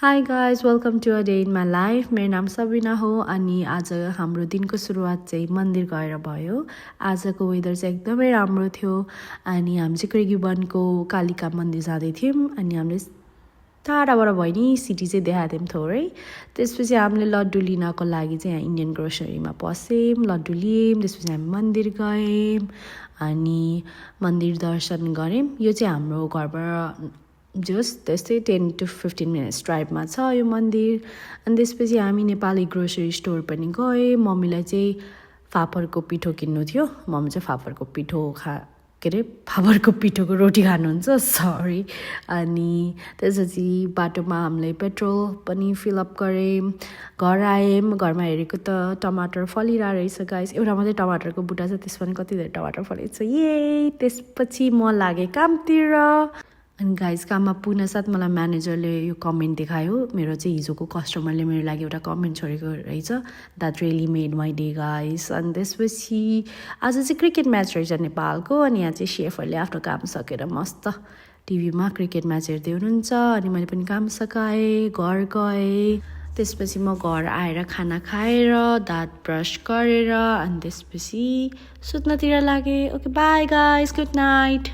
High guys welcome to a day in my life. मेरो नाम सबिना हो अनि आज हाम्रो दिनको सुरुवात चाहिँ मन्दिर गएर भयो। आजको वेदर चाहिँ एकदमै राम्रो थियो अनि हामी चाहिँ कृगिवनको कालिका मन्दिर जाँदै थियौँ अनि हामीले टाढाबाट भयो नि सिटी चाहिँ देखाएको थियौँ थोरै। त्यसपछि हामीले लड्डु लिनको लागि चाहिँ यहाँ इन्डियन ग्रोसरीमा पस्यौँ, लड्डु लियौँ, त्यसपछि हामी मन्दिर गयौँ अनि मन्दिर दर्शन गऱ्यौँ। यो चाहिँ हाम्रो घरबाट जस्ट त्यस्तै 10 to 15 मिनट्स ड्राइभमा छ यो मन्दिर। अनि त्यसपछि हामी नेपाली ग्रोसरी स्टोर पनि गयौँ। मम्मीलाई चाहिँ फापरको पिठो किन्नु थियो, मम्मी चाहिँ फापरको पिठोको रोटी खानुहुन्छ, सरी। अनि त्यसपछि बाटोमा हामीले पेट्रोल पनि फिलअप गऱ्यौँ, घर आयौँ। घरमा हेरेको त टमाटर फलिरहेको रहेछ गाइस, एउटा मात्रै टमाटरको बुट्टा छ, त्यसमा पनि कति धेरै टमाटर फलेको छ, ये। त्यसपछि म लागेँ कामतिर। अनि गाइस काममा पुग्नसाथ मलाई म्यानेजरले यो कमेन्ट देखायो, मेरो चाहिँ हिजोको कस्टमरले मेरो लागि एउटा कमेन्ट छोडेको रहेछ, that really made my day guys. अनि त्यसपछि आज चाहिँ क्रिकेट म्याच रहेछ नेपालको अनि यहाँ चाहिँ सेफहरूले आफ्नो काम सकेर मस्त टिभीमा क्रिकेट म्याच हेर्दै हुनुहुन्छ। अनि मैले पनि काम सकाएँ, घर गएँ। त्यसपछि म घर आएर खाना खाएर दाँत ब्रस गरेर अनि त्यसपछि सुत्नतिर लागेँ। Okay by guys, good night.